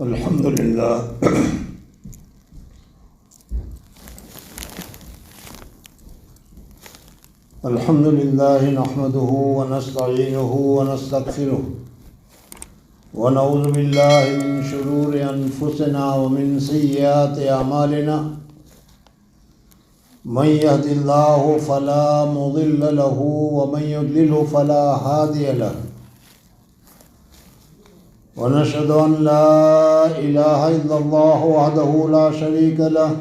الحمد لله الحمد لله نحمده ونستعينه ونستغفره ونعوذ بالله من شرور أنفسنا ومن سيئات أعمالنا من يهد الله فلا مضل له ومن يضلل فلا هادي له ونشهد أن لا إله إلا الله وحده لا شريك له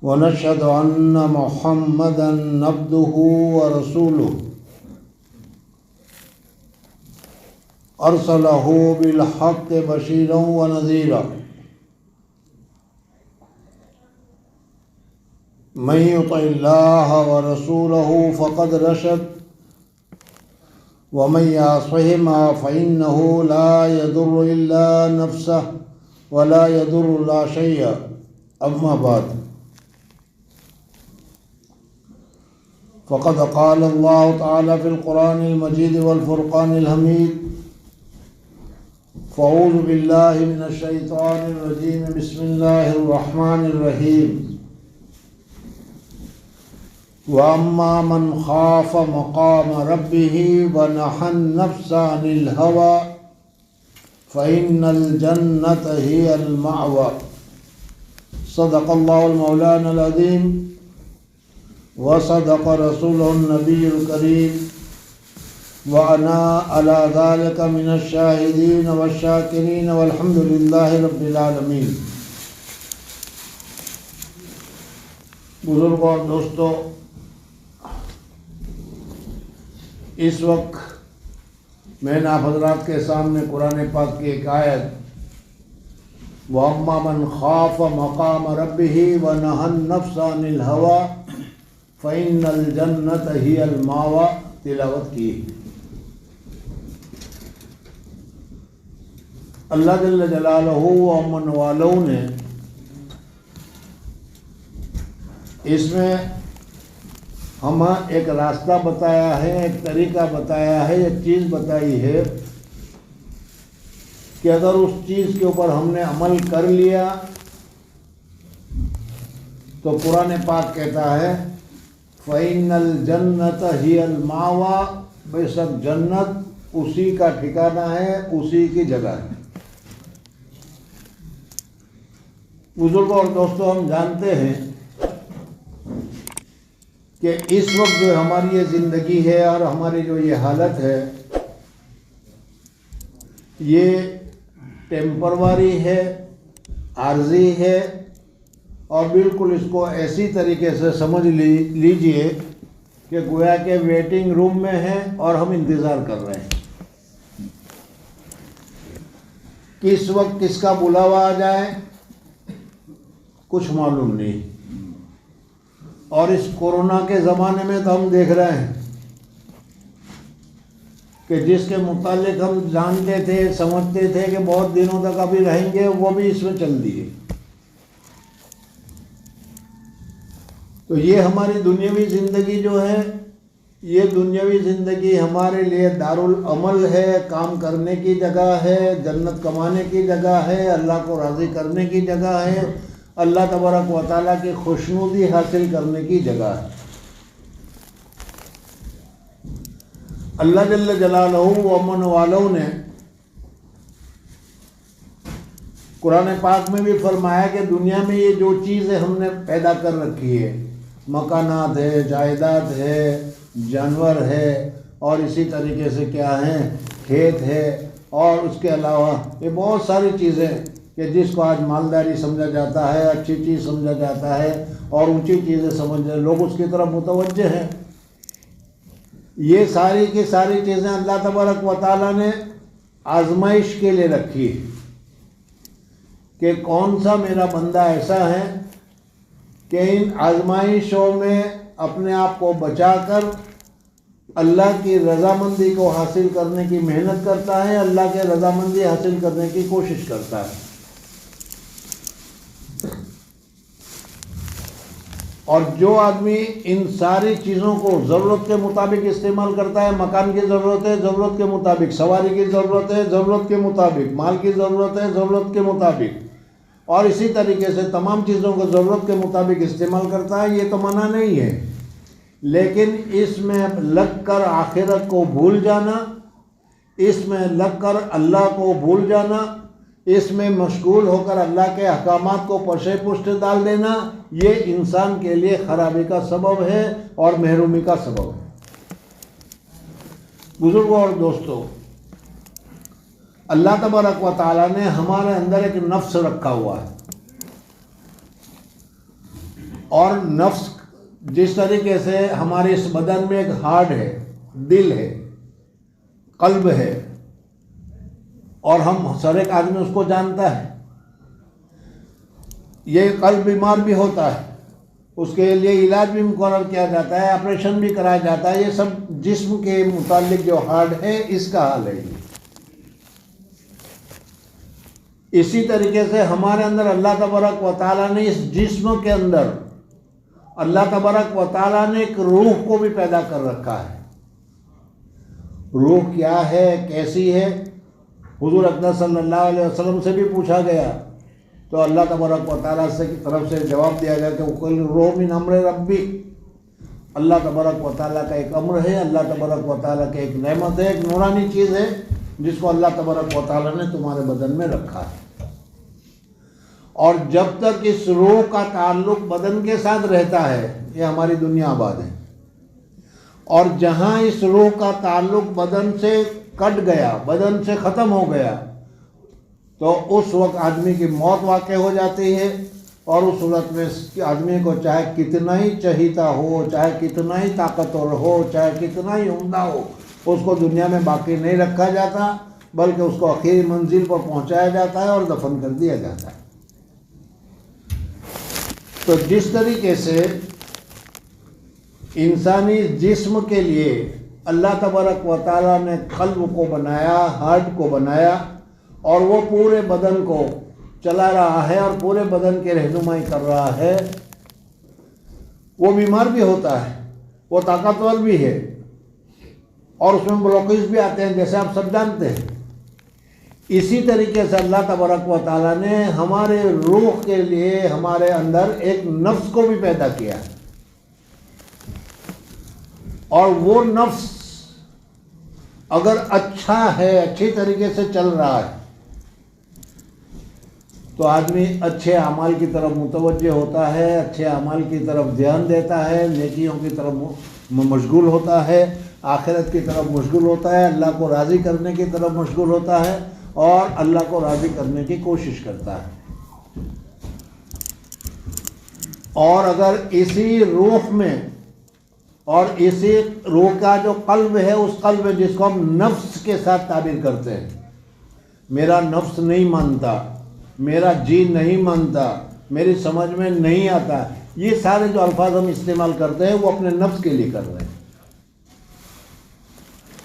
ونشهد أن محمدا عبده ورسوله أرسله بالحق بشيرا ونذيرا من يطع الله ورسوله فقد رشد ومن يعصهما فإنه لا يضر إلا نفسه ولا يضر لا شيء أما بعد فقد قال الله تعالى في القرآن المجيد والفرقان الحميد فأعوذ بالله من الشيطان الرجيم بسم الله الرحمن الرحيم وأما من خاف مقام ربه ونهى النفس عن الهوى فإن الجنة هي المأوى صدق الله المولانا العظيم وصدق رسوله النبي الكريم وأنا على ذلك من الشاهدين والشاكرين والحمد لله رب العالمين. بزرگوں اور دوستو، اس وقت میں نے آپ حضرات کے سامنے قرآن پاک کی ایک آیت وَأَمَّا مَنْ خَافَ مَقَامَ رَبِّهِ وَنَهَى النَّفْسَ عَنِ الْهَوَى فَإِنَّ الْجَنَّةَ هِيَ الْمَأْوَى تلاوت کی. اللہ جل جلالہ و امن والوں نے اس میں ہمیں ایک راستہ بتایا ہے، ایک طریقہ بتایا ہے، ایک چیز بتائی ہے کہ اگر اس چیز کے اوپر ہم نے عمل کر لیا تو قرآن پاک کہتا ہے فَإِنَّ الْجَنَّةَ هِيَ الْمَأْوَى، بے شک جنت اسی کا ٹھکانہ ہے، اسی کی جگہ ہے. بزرگوں اور دوستوں، ہم جانتے ہیں کہ اس وقت جو ہماری یہ زندگی ہے اور ہماری جو یہ حالت ہے یہ ٹیمپروری ہے، عارضی ہے، اور بالکل اس کو ایسی طریقے سے سمجھ لیجئے کہ گویا کہ ویٹنگ روم میں ہیں اور ہم انتظار کر رہے ہیں کس وقت کس کا بلاوا آ جائے کچھ معلوم نہیں. اور اس کورونا کے زمانے میں تو ہم دیکھ رہے ہیں کہ جس کے متعلق ہم جانتے تھے، سمجھتے تھے کہ بہت دنوں تک ابھی رہیں گے، وہ بھی اس میں چل دیے. تو یہ ہماری دنیاوی زندگی جو ہے، یہ دنیاوی زندگی ہمارے لیے دارالعمل ہے، کام کرنے کی جگہ ہے، جنت کمانے کی جگہ ہے، اللہ کو راضی کرنے کی جگہ ہے، اللہ تبارک و تعالیٰ کی خوشنودی حاصل کرنے کی جگہ ہے. اللہ جل جلالہ و امن والوں نے قرآن پاک میں بھی فرمایا کہ دنیا میں یہ جو چیزیں ہم نے پیدا کر رکھی ہے، مکانات ہے، جائیداد ہے، جانور ہے، اور اسی طریقے سے کیا ہیں، کھیت ہے، اور اس کے علاوہ یہ بہت ساری چیزیں کہ جس کو آج مالداری سمجھا جاتا ہے، اچھی چیز سمجھا جاتا ہے، اور اونچی چیزیں سمجھ لوگ اس کی طرف متوجہ ہیں. یہ ساری کی ساری چیزیں اللہ تبارک و تعالیٰ نے آزمائش کے لیے رکھی ہے کہ کون سا میرا بندہ ایسا ہے کہ ان آزمائشوں میں اپنے آپ کو بچا کر اللہ کی رضامندی کو حاصل کرنے کی محنت کرتا ہے، اللہ کے رضامندی حاصل کرنے کی کوشش کرتا ہے. اور جو آدمی ان ساری چیزوں کو ضرورت کے مطابق استعمال کرتا ہے، مکان کی ضرورت ہے ضرورت کے مطابق، سواری کی ضرورت ہے ضرورت کے مطابق، مال کی ضرورت ہے ضرورت کے مطابق، اور اسی طریقے سے تمام چیزوں کو ضرورت کے مطابق استعمال کرتا ہے، یہ تو منع نہیں ہے، لیکن اس میں لگ کر آخرت کو بھول جانا، اس میں لگ کر اللہ کو بھول جانا، اس میں مشغول ہو کر اللہ کے احکامات کو پشے پشت ڈال دینا، یہ انسان کے لیے خرابی کا سبب ہے اور محرومی کا سبب ہے۔ بزرگوں اور دوستوں، اللہ تبارک و تعالیٰ نے ہمارے اندر ایک نفس رکھا ہوا ہے، اور نفس جس طریقے سے ہمارے اس بدن میں ایک ہارٹ ہے، دل ہے، قلب ہے، اور ہم ہر ایک آدمی اس کو جانتا ہے، یہ قلب بیمار بھی ہوتا ہے، اس کے لیے علاج بھی مقرر کیا جاتا ہے، آپریشن بھی کرایا جاتا ہے، یہ سب جسم کے متعلق جو ہارٹ ہے اس کا حال ہے۔ اسی طریقے سے ہمارے اندر اللہ تبارک و تعالیٰ نے اس جسم کے اندر اللہ تبارک و تعالیٰ نے ایک روح کو بھی پیدا کر رکھا ہے۔ روح کیا ہے، کیسی ہے؟ حضور اکرم صلی اللہ علیہ وسلم سے بھی پوچھا گیا تو اللہ تبارک و تعالیٰ سے کی طرف سے جواب دیا گیا کہ قل روح من امر ربی، اللہ تبارک و تعالیٰ کا ایک امر ہے، اللہ تبارک و تعالیٰ کی ایک نعمت ہے، ایک نورانی چیز ہے جس کو اللہ تبارک و تعالیٰ نے تمہارے بدن میں رکھا ہے۔ اور جب تک اس روح کا تعلق بدن کے ساتھ رہتا ہے، یہ ہماری دنیا آباد ہے، اور جہاں اس روح کا تعلق بدن سے کٹ گیا، بدن سے ختم ہو گیا، تو اس وقت آدمی کی موت واقع ہو جاتی ہے، اور اس صورت میں آدمی کو چاہے کتنا ہی چہیتا ہو، چاہے کتنا ہی طاقتور ہو، چاہے کتنا ہی عمدہ ہو، اس کو دنیا میں باقی نہیں رکھا جاتا، بلکہ اس کو آخری منزل پر پہنچایا جاتا ہے اور دفن کر دیا جاتا ہے۔ تو جس طریقے سے انسانی جسم کے لیے اللہ تبارک و تعالیٰ نے قلب کو بنایا، ہارٹ کو بنایا، اور وہ پورے بدن کو چلا رہا ہے اور پورے بدن کی رہنمائی کر رہا ہے، وہ بیمار بھی ہوتا ہے، وہ طاقتور بھی ہے، اور اس میں بلاکیج بھی آتے ہیں، جیسے آپ سب جانتے ہیں۔ اسی طریقے سے اللہ تبارک و تعالیٰ نے ہمارے روح کے لیے ہمارے اندر ایک نفس کو بھی پیدا کیا، اور وہ نفس اگر اچھا ہے، اچھی طریقے سے چل رہا ہے، تو آدمی اچھے اعمال کی طرف متوجہ ہوتا ہے، اچھے اعمال کی طرف دھیان دیتا ہے، نیکیوں کی طرف مشغول ہوتا ہے، آخرت کی طرف مشغول ہوتا ہے، اللہ کو راضی کرنے کی طرف مشغول ہوتا ہے، اور اللہ کو راضی کرنے کی کوشش کرتا ہے۔ اور اگر اسی روح میں، اور اسی روح کا جو قلب ہے، اس قلب جس کو ہم نفس کے ساتھ تعبیر کرتے ہیں، میرا نفس نہیں مانتا، میرا جی نہیں مانتا، میری سمجھ میں نہیں آتا، یہ سارے جو الفاظ ہم استعمال کرتے ہیں وہ اپنے نفس کے لیے کر رہے ہیں۔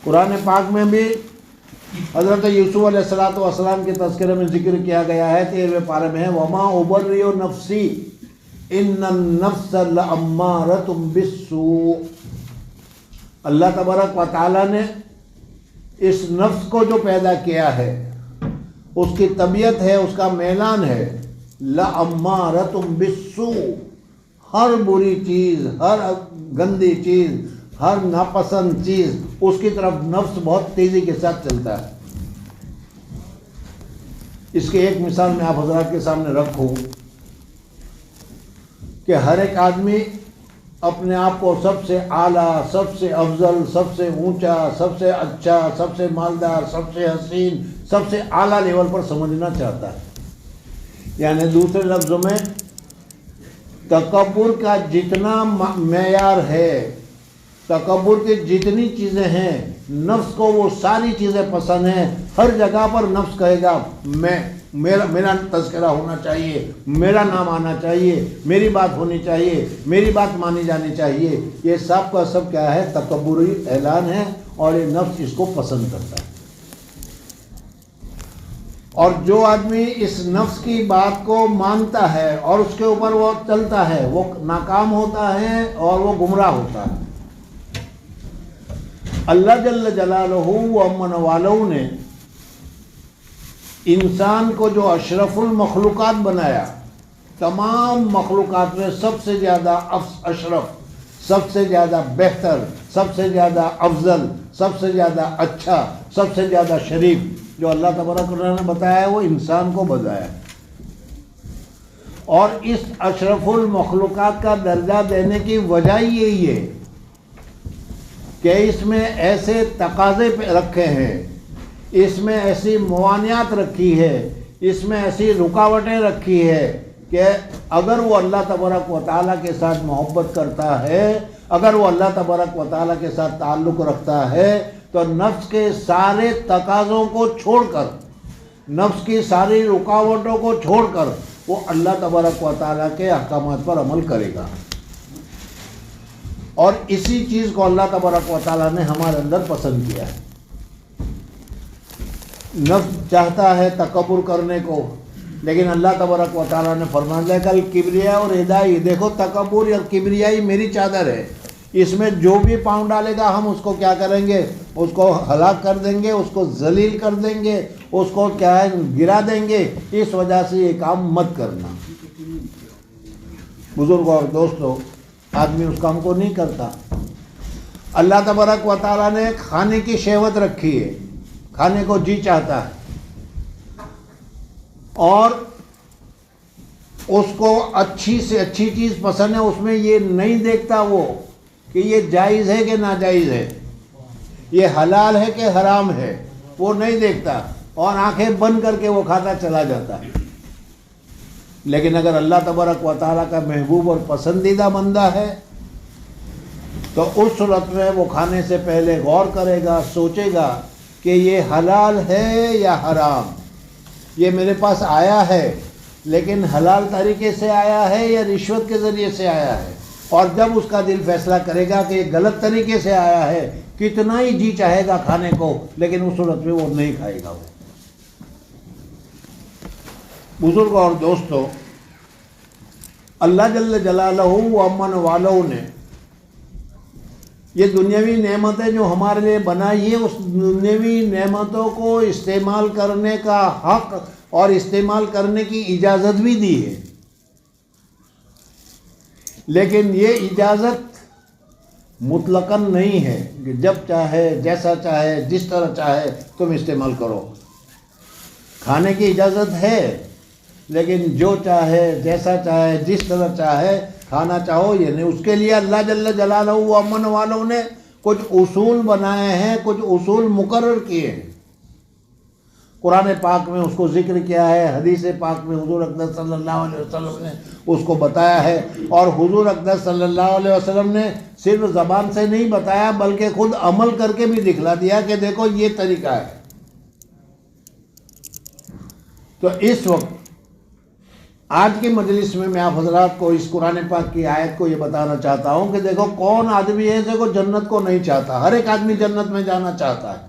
قرآن پاک میں بھی حضرت یوسف علیہ السلام کے تذکرے میں ذکر کیا گیا ہے، 13ویں پارے میں ہے، وَمَا أُبَرِّئُ نَفْسِي إِنَّ النَّفْسَ لَأَمَّارَةٌ بِالسُّوءِ۔ اللہ تبارک و تعالیٰ نے اس نفس کو جو پیدا کیا ہے، اس کی طبیعت ہے، اس کا میلان ہے، لَأَمَّارَةٌ بِالسُّوءِ، ہر بری چیز، ہر گندی چیز، ہر ناپسند چیز، اس کی طرف نفس بہت تیزی کے ساتھ چلتا ہے۔ اس کی ایک مثال میں آپ حضرات کے سامنے رکھوں کہ ہر ایک آدمی اپنے آپ کو سب سے اعلیٰ، سب سے افضل، سب سے اونچا، سب سے اچھا، سب سے مالدار، سب سے حسین، سب سے اعلیٰ لیول پر سمجھنا چاہتا ہے۔ یعنی دوسرے لفظوں میں تکبر کا جتنا معیار ہے، تکبر کی جتنی چیزیں ہیں، نفس کو وہ ساری چیزیں پسند ہیں۔ ہر جگہ پر نفس کہے گا میرا تذکرہ ہونا چاہیے، میرا نام آنا چاہیے، میری بات ہونی چاہیے، میری بات مانی جانی چاہیے۔ یہ سب کا سب کیا ہے؟ تکبری اعلان ہے، اور یہ نفس اس کو پسند کرتا ہے۔ اور جو آدمی اس نفس کی بات کو مانتا ہے اور اس کے اوپر وہ چلتا ہے وہ ناکام ہوتا ہے اور وہ گمراہ ہوتا ہے۔ اللہ جل جلالہ و امن والوں نے انسان کو جو اشرف المخلوقات بنایا، تمام مخلوقات میں سب سے زیادہ اشرف، سب سے زیادہ بہتر، سب سے زیادہ افضل، سب سے زیادہ اچھا، سب سے زیادہ شریف جو اللہ تبارک و تعالیٰ نے بتایا ہے وہ انسان کو بتایا ہے۔ اور اس اشرف المخلوقات کا درجہ دینے کی وجہ یہی ہے کہ اس میں ایسے تقاضے رکھے ہیں، اس میں ایسی موانعات رکھی ہے، اس میں ایسی رکاوٹیں رکھی ہے کہ اگر وہ اللہ تبارک و تعالیٰ کے ساتھ محبت کرتا ہے، اگر وہ اللہ تبارک و تعالیٰ کے ساتھ تعلق رکھتا ہے تو نفس کے سارے تقاضوں کو چھوڑ کر، نفس کی ساری رکاوٹوں کو چھوڑ کر وہ اللہ تبارک و تعالیٰ کے احکامات پر عمل کرے گا۔ اور اسی چیز کو اللہ تبارک و تعالیٰ نے ہمارے اندر پسند کیا ہے۔ نفس چاہتا ہے تکبر کرنے کو، لیکن اللہ تبارک و تعالیٰ نے فرما دیا کل کبریا اور ہدایت، دیکھو تکبر اور کبریائی میری چادر ہے، اس میں جو بھی پاؤں ڈالے گا ہم اس کو کیا کریں گے، اس کو ہلاک کر دیں گے، اس کو ذلیل کر دیں گے، اس کو کیا ہے گرا دیں گے۔ اس وجہ سے یہ کام مت کرنا۔ بزرگوں اور دوستوں، آدمی اس کام کو نہیں کرتا۔ اللہ تبارک و تعالیٰ نے کھانے کی شہوت رکھی ہے، کھانے کو جی چاہتا ہے، اور اس کو اچھی سے اچھی چیز پسند ہے، اس میں یہ نہیں دیکھتا وہ کہ یہ جائز ہے کہ ناجائز ہے، یہ حلال ہے کہ حرام ہے، وہ نہیں دیکھتا، اور آنکھیں بند کر کے وہ کھاتا چلا جاتا ہے۔ لیکن اگر اللہ تبارک و تعالیٰ کا محبوب اور پسندیدہ بندہ ہے تو اس صورت میں وہ کھانے سے پہلے غور کرے گا، سوچے گا کہ یہ حلال ہے یا حرام، یہ میرے پاس آیا ہے لیکن حلال طریقے سے آیا ہے یا رشوت کے ذریعے سے آیا ہے۔ اور جب اس کا دل فیصلہ کرے گا کہ یہ غلط طریقے سے آیا ہے، کتنا ہی جی چاہے گا کھانے کو، لیکن اس صورت میں وہ نہیں کھائے گا۔ وہ بزرگوں اور دوستوں، اللہ جل جلالہ و امن والوں نے یہ دنیاوی نعمتیں جو ہمارے لیے بنائی ہے، اس دنیاوی نعمتوں کو استعمال کرنے کا حق اور استعمال کرنے کی اجازت بھی دی ہے، لیکن یہ اجازت مطلقاً نہیں ہے کہ جب چاہے، جیسا چاہے، جس طرح چاہے تم استعمال کرو۔ کھانے کی اجازت ہے، لیکن جو چاہے، جیسا چاہے، جس طرح چاہے کھانا چاہو یہ نہیں۔ اس کے لیے اللہ جل جلالہ و امن والوں نے کچھ اصول بنائے ہیں، کچھ اصول مقرر کیے ہیں۔ قرآن پاک میں اس کو ذکر کیا ہے، حدیث پاک میں حضور اقدس صلی اللہ علیہ وسلم نے اس کو بتایا ہے، اور حضور اقدس صلی اللہ علیہ وسلم نے صرف زبان سے نہیں بتایا بلکہ خود عمل کر کے بھی دکھلا دیا کہ دیکھو یہ طریقہ ہے۔ تو اس وقت آج کی مجلس میں آپ حضرات کو اس قرآن پاک کی آیت کو یہ بتانا چاہتا ہوں کہ دیکھو کون آدمی ہے جو جنت کو نہیں چاہتا، ہر ایک آدمی جنت میں جانا چاہتا ہے۔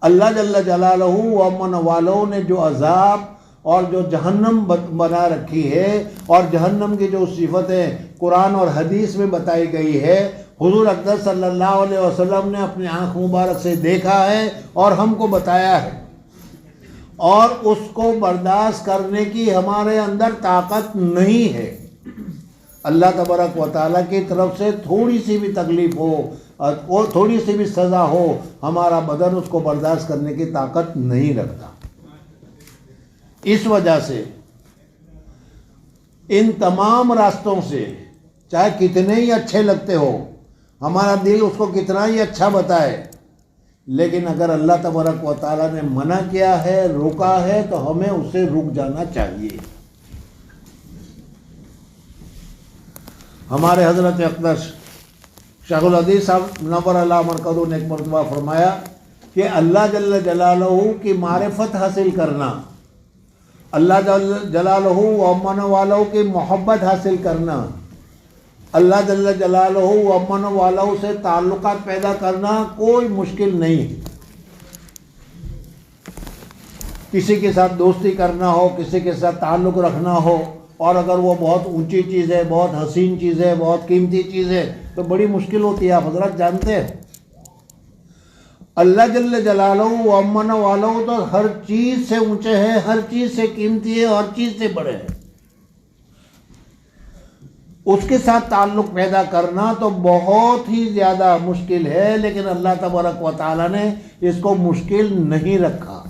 اللہ جل جلالہ و امن والوں نے جو عذاب اور جو جہنم بنا رکھی ہے، اور جہنم کی جو صفتیں قرآن اور حدیث میں بتائی گئی ہے، حضور اقدس صلی اللہ علیہ وسلم نے اپنی آنکھ مبارک سے دیکھا ہے اور ہم کو بتایا ہے، اور اس کو برداشت کرنے کی ہمارے اندر طاقت نہیں ہے۔ اللہ تبارک و تعالیٰ کی طرف سے تھوڑی سی بھی تکلیف ہو اور تھوڑی سی بھی سزا ہو، ہمارا بدن اس کو برداشت کرنے کی طاقت نہیں رکھتا۔ اس وجہ سے ان تمام راستوں سے چاہے کتنے ہی اچھے لگتے ہو، ہمارا دل اس کو کتنا ہی اچھا بتائے، لیکن اگر اللہ تبارک و تعالیٰ نے منع کیا ہے، روکا ہے، تو ہمیں اس سے رک جانا چاہیے۔ ہمارے حضرت اقدس شیخ الحدیث صاحب نور اللہ مرکزوں نے ایک مرتبہ فرمایا کہ اللہ جل جلالہ کی معرفت حاصل کرنا، اللہ جل جلالہ و امن والوں کی محبت حاصل کرنا، اللہ جل جلالہ و امن والوں سے تعلقات پیدا کرنا کوئی مشکل نہیں ہے۔ کسی کے ساتھ دوستی کرنا ہو، کسی کے ساتھ تعلق رکھنا ہو، اور اگر وہ بہت اونچی چیز ہے، بہت حسین چیز ہے، بہت قیمتی چیز ہے تو بڑی مشکل ہوتی ہے. آپ حضرات جانتے ہیں اللہ جل جلالہ و امن والہ تو ہر چیز سے اونچے ہیں، ہر چیز سے قیمتی ہے، ہر چیز سے بڑے ہیں. اس کے ساتھ تعلق پیدا کرنا تو بہت ہی زیادہ مشکل ہے، لیکن اللہ تبارک و تعالیٰ نے اس کو مشکل نہیں رکھا.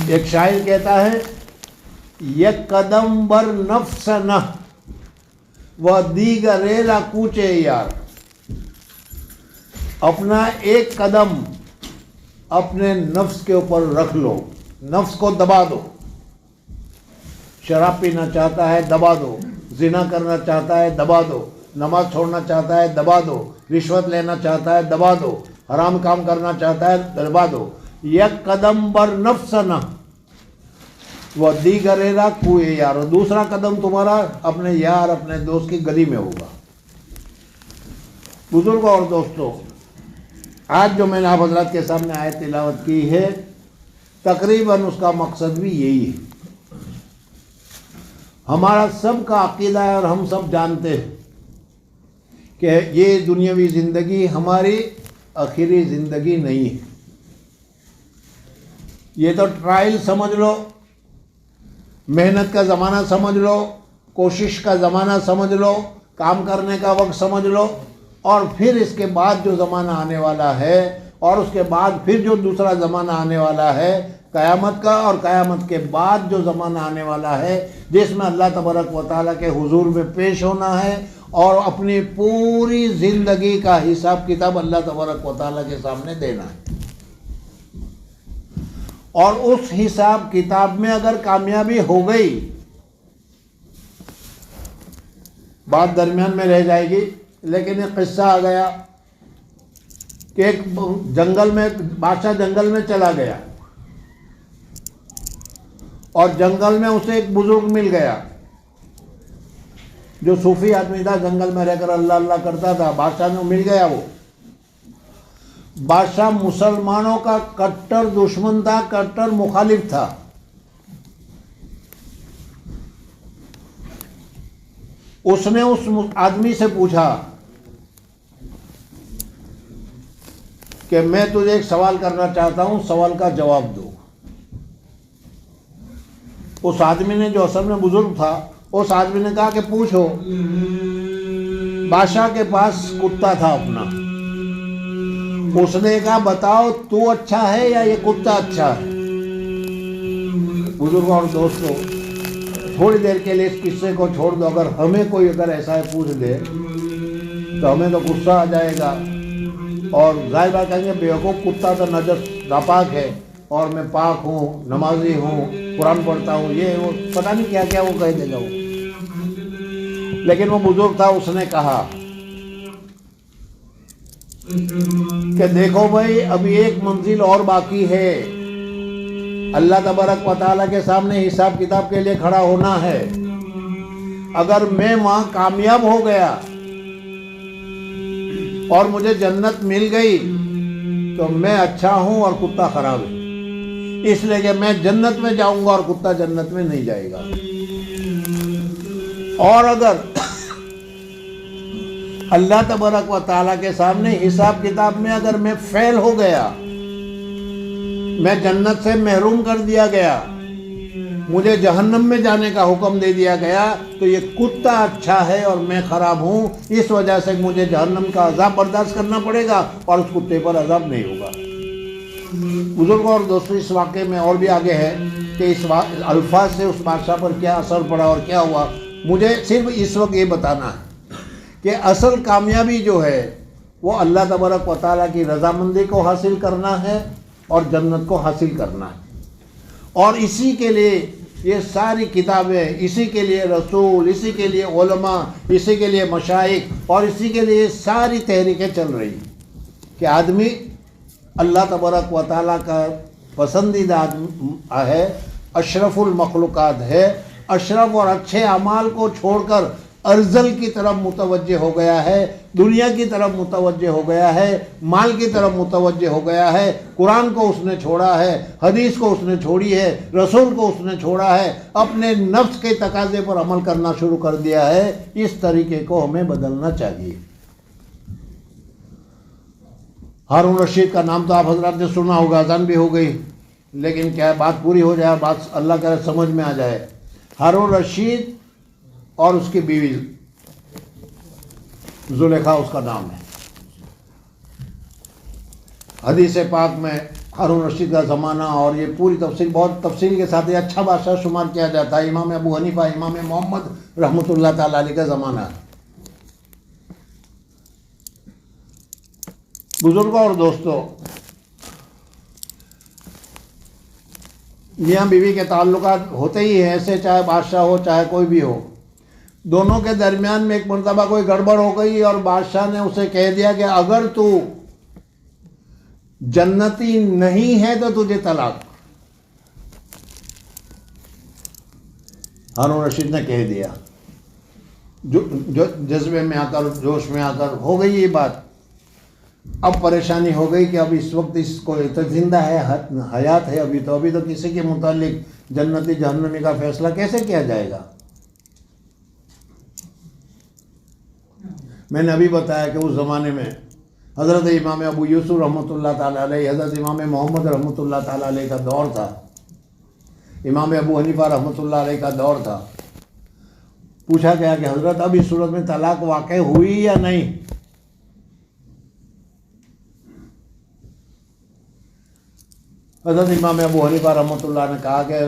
ایک شاعر کہتا ہے یک قدم بر نفس نہ و دیگریلا کوچے یار. اپنا ایک قدم اپنے نفس کے اوپر رکھ لو، نفس کو دبا دو. شراب پینا چاہتا ہے دبا دو، زنا کرنا چاہتا ہے دبا دو، نماز چھوڑنا چاہتا ہے دبا دو، رشوت لینا چاہتا ہے دبا دو، حرام کام کرنا چاہتا ہے دبا دو. یک قدم بر نفس نہ وہ دیگریلا کوئے یار. دوسرا قدم تمہارا اپنے یار، اپنے دوست کی گلی میں ہوگا. بزرگوں اور دوستوں، آج جو میں نے آپ حضرات کے سامنے آیت تلاوت کی ہے، تقریباً اس کا مقصد بھی یہی ہے. ہمارا سب کا عقیدہ ہے اور ہم سب جانتے ہیں کہ یہ دنیاوی زندگی ہماری آخری زندگی نہیں ہے. یہ تو ٹرائل سمجھ لو، محنت کا زمانہ سمجھ لو، کوشش کا زمانہ سمجھ لو، کام کرنے کا وقت سمجھ لو، اور پھر اس کے بعد جو زمانہ آنے والا ہے، اور اس کے بعد پھر جو دوسرا زمانہ آنے والا ہے قیامت کا، اور قیامت کے بعد جو زمانہ آنے والا ہے جس میں اللہ تبارک و تعالیٰ کے حضور میں پیش ہونا ہے اور اپنی پوری زندگی کا حساب کتاب اللہ تبارک و تعالیٰ کے سامنے دینا ہے. اور اس حساب کتاب میں اگر کامیابی ہو گئی، بات درمیان میں رہ جائے گی، لیکن ایک قصہ آ گیا کہ ایک جنگل میں بادشاہ جنگل میں چلا گیا، اور جنگل میں اسے ایک بزرگ مل گیا جو صوفی آدمی تھا، جنگل میں رہ کر اللہ اللہ کرتا تھا. بادشاہ نے مل گیا. وہ بادشاہ مسلمانوں کا کٹر دشمن تھا، کٹر مخالف تھا. اس نے اس آدمی سے پوچھا کہ میں تجھے ایک سوال کرنا چاہتا ہوں، سوال کا جواب دو. اس آدمی نے، جو اصل میں بزرگ تھا، اس آدمی نے کہا کہ پوچھو. بادشاہ کے پاس کتا تھا اپنا. اس نے کہا بتاؤ تو اچھا ہے یا یہ کتا اچھا ہے؟ بزرگوں اور دوستوں، تھوڑی دیر کے لیے اس قصے کو چھوڑ دو. اگر ہمیں کوئی ایسا پوچھ دے تو ہمیں تو غصہ آ جائے گا، اور ظاہر بات کہیں گے بیوقوف، کتا تو نجس ناپاک ہے اور میں پاک ہوں، نمازی ہوں، قرآن پڑھتا ہوں، یہ وہ پتہ نہیں کیا کیا وہ کہہ دے گا وہ. لیکن وہ بزرگ تھا، اس نے کہا کہ دیکھو بھائی، ابھی ایک منزل اور باقی ہے. اللہ تبارک و تعالیٰ کے سامنے حساب کتاب کے لیے کھڑا ہونا ہے. اگر میں وہاں کامیاب ہو گیا اور مجھے جنت مل گئی تو میں اچھا ہوں اور کتا خراب ہے. اس لیے کہ میں جنت میں جاؤں گا اور کتا جنت میں نہیں جائے گا. اور اگر اللہ تبارک و تعالیٰ کے سامنے حساب کتاب میں اگر میں فیل ہو گیا، میں جنت سے محروم کر دیا گیا، مجھے جہنم میں جانے کا حکم دے دیا گیا، تو یہ کتا اچھا ہے اور میں خراب ہوں، اس وجہ سے مجھے جہنم کا عذاب برداشت کرنا پڑے گا اور اس کتے پر عذاب نہیں ہوگا. بزرگوں اور دوستوں، اس واقعے میں اور بھی آگے ہے کہ اس الفاظ سے اس بادشاہ پر کیا اثر پڑا اور کیا ہوا. مجھے صرف اس وقت یہ بتانا ہے کہ اصل کامیابی جو ہے وہ اللہ تبارک و تعالیٰ کی رضامندی کو حاصل کرنا ہے اور جنت کو حاصل کرنا ہے. اور اسی کے لیے یہ ساری کتابیں، اسی کے لیے رسول، اسی کے لیے علماء، اسی کے لیے مشائخ، اور اسی کے لیے ساری تحریکیں چل رہی ہیں کہ آدمی اللہ تبارک و تعالیٰ کا پسندیدہ آدمی ہے، اشرف المخلوقات ہے. اشرف اور اچھے اعمال کو چھوڑ کر ارزل کی طرف متوجہ ہو گیا ہے، دنیا کی طرف متوجہ ہو گیا ہے، مال کی طرف متوجہ ہو گیا ہے، قرآن کو اس نے چھوڑا ہے، حدیث کو اس نے چھوڑی ہے، رسول کو اس نے چھوڑا ہے، اپنے نفس کے تقاضے پر عمل کرنا شروع کر دیا ہے، اس طریقے کو ہمیں بدلنا چاہیے۔ ہارون رشید کا نام تو آپ حضرات نے سنا ہوگا، اذان بھی ہو گئی، لیکن کیا بات پوری ہو جائے، بات اللہ کرے سمجھ میں آ جائے۔ ہارون رشید اور اس کی بیوی زلیخا اس کا نام ہے۔ حدیث پاک میں ہارون رشید کا زمانہ اور یہ پوری تفصیل بہت تفصیل کے ساتھ یہ اچھا بادشاہ شمار کیا جاتا ہے۔ امام ابو حنیفہ، امام محمد رحمۃ اللہ تعالی علیہ کا زمانہ ہے۔ بزرگوں اور دوستوں، میاں بیوی کے تعلقات ہوتے ہی ہیں ایسے، چاہے بادشاہ ہو چاہے کوئی بھی ہو، دونوں کے درمیان میں ایک مرتبہ کوئی گڑبڑ ہو گئی اور بادشاہ نے اسے کہہ دیا کہ اگر تو جنتی نہیں ہے تو تجھے طلاق۔ ہارون رشید نے کہہ دیا، جو جذبے میں آ کر، جوش میں آ کر ہو گئی یہ بات۔ اب پریشانی ہو گئی کہ اب اس وقت اس کو تو زندہ ہے، حیات ہے ابھی تو کسی کے متعلق جنتی جہنمی کا فیصلہ کیسے کیا جائے گا؟ میں نے ابھی بتایا کہ اس زمانے میں حضرت امام ابو یوسف رحمۃ اللہ تعالیٰ علیہ، حضرت امام محمد رحمۃ اللہ تعالیٰ علیہ کا دور تھا، امام ابو حنیفہ رحمۃ اللہ علیہ کا دور تھا۔ پوچھا گیا کہ حضرت اب اس صورت میں طلاق واقع ہوئی یا نہیں؟ حضرت امام ابو حنیفہ رحمۃ اللہ نے کہا کہ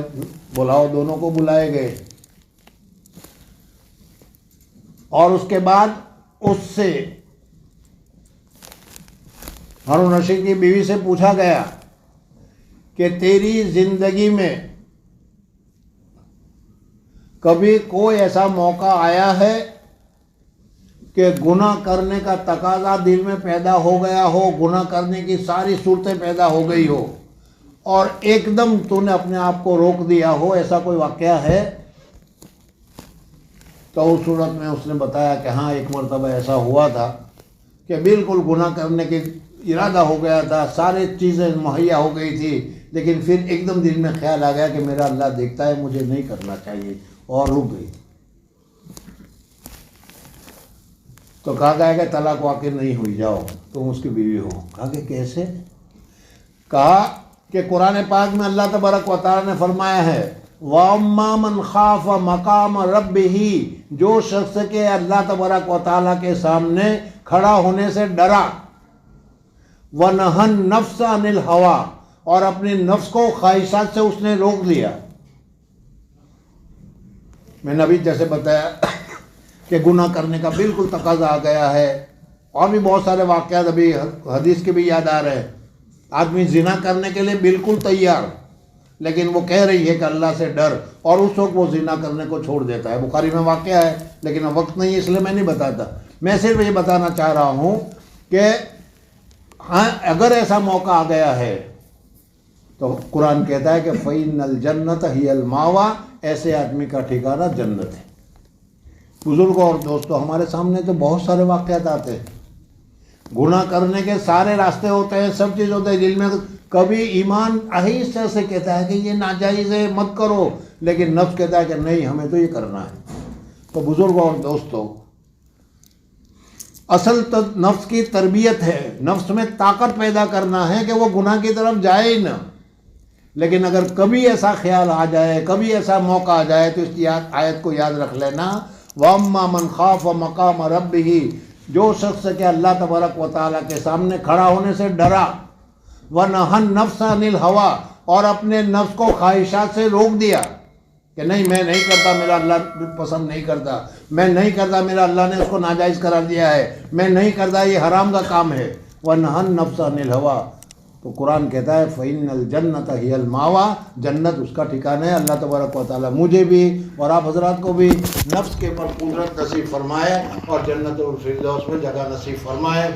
بلاؤ، دونوں کو بلائے گئے، اور اس کے بعد اس سے ہارون رشید کی بیوی سے پوچھا گیا کہ تیری زندگی میں کبھی کوئی ایسا موقع آیا ہے کہ گناہ کرنے کا تقاضا دل میں پیدا ہو گیا ہو، گناہ کرنے کی ساری صورتیں پیدا ہو گئی ہو اور ایک دم تو نے اپنے آپ کو روک دیا ہو، ایسا کوئی واقعہ ہے؟ تو اس صورت میں اس نے بتایا کہ ہاں ایک مرتبہ ایسا ہوا تھا کہ بالکل گناہ کرنے کی ارادہ ہو گیا تھا، سارے چیزیں مہیا ہو گئی تھی، لیکن پھر ایک دم دل میں خیال آ گیا کہ میرا اللہ دیکھتا ہے، مجھے نہیں کرنا چاہیے، اور رک گئی۔ تو کہا گیا کہ طلاق واقع نہیں ہوئی، جاؤ تم اس کی بیوی ہو۔ کہا کہ کیسے؟ کہا کہ قرآن پاک میں اللہ تبارک و تعالیٰ نے فرمایا ہے وَأَمَّا مَنْ خَافَ مَقَامَ رَبِّهِ، جو شخص کے اللہ تبارک و تعالیٰ کے سامنے کھڑا ہونے سے ڈرا، وَنَهَى النَّفْسَ عَنِ الْهَوَىٰ، اور اپنے نفس کو خواہشات سے اس نے روک لیا۔ میں نے ابھی جیسے بتایا کہ گناہ کرنے کا بالکل تقاضا آ گیا ہے، اور بھی بہت سارے واقعات ابھی حدیث کے بھی یاد آ رہے ہیں۔ آدمی زنا کرنے کے لیے بالکل تیار، لیکن وہ کہہ رہی ہے کہ اللہ سے ڈر، اور اس وقت وہ زنا کرنے کو چھوڑ دیتا ہے۔ بخاری میں واقعہ ہے، لیکن اب وقت نہیں ہے اس لیے میں نہیں بتاتا۔ میں صرف یہ بتانا چاہ رہا ہوں کہ ہاں اگر ایسا موقع آ گیا ہے تو قرآن کہتا ہے کہ فَإِنَّ الْجَنَّةَ هِيَ الْمَأْوَىٰ، ایسے آدمی کا ٹھکانہ جنت ہے۔ بزرگوں اور دوستوں، ہمارے سامنے تو بہت سارے واقعات آتے ہیں، گناہ کرنے کے سارے راستے ہوتے ہیں، سب چیز ہوتے ہیں دل میں۔ کبھی ایمان آہستہ سے کہتا ہے کہ یہ ناجائز ہے مت کرو، لیکن نفس کہتا ہے کہ نہیں ہمیں تو یہ کرنا ہے۔ تو بزرگوں اور دوستوں، اصل تو نفس کی تربیت ہے، نفس میں طاقت پیدا کرنا ہے کہ وہ گناہ کی طرف جائے ہی نہ۔ لیکن اگر کبھی ایسا خیال آ جائے، کبھی ایسا موقع آ جائے، تو اس آیت کو یاد رکھ لینا، وَأَمَّا مَنْ خَافَ مَقَامَ رَبِّهِ، جو شخص کے اللہ تبارک و تعالیٰ کے سامنے کھڑا ہونے سے ڈرا، وَنَهَى النَّفْسَ عَنِ الْهَوَىٰ، اور اپنے نفس کو خواہشات سے روک دیا کہ نہیں میں نہیں کرتا، میرا اللہ پسند نہیں کرتا، میں نہیں کرتا، میرا اللہ نے اس کو ناجائز قرار دیا ہے، میں نہیں کرتا، یہ حرام کا کام ہے۔ وَنَهَى النَّفْسَ عَنِ الْهَوَىٰ، تو قرآن کہتا ہے فَإِنَّ الْجَنَّةَ هِيَ الْمَأْوَىٰ، جنت اس کا ٹھکانہ ہے۔ اللہ تبارک و تعالیٰ مجھے بھی اور آپ حضرات کو بھی نفس کے اوپر قدرت نصیب فرمائے اور جنت الفردوس میں جگہ نصیب فرمائے۔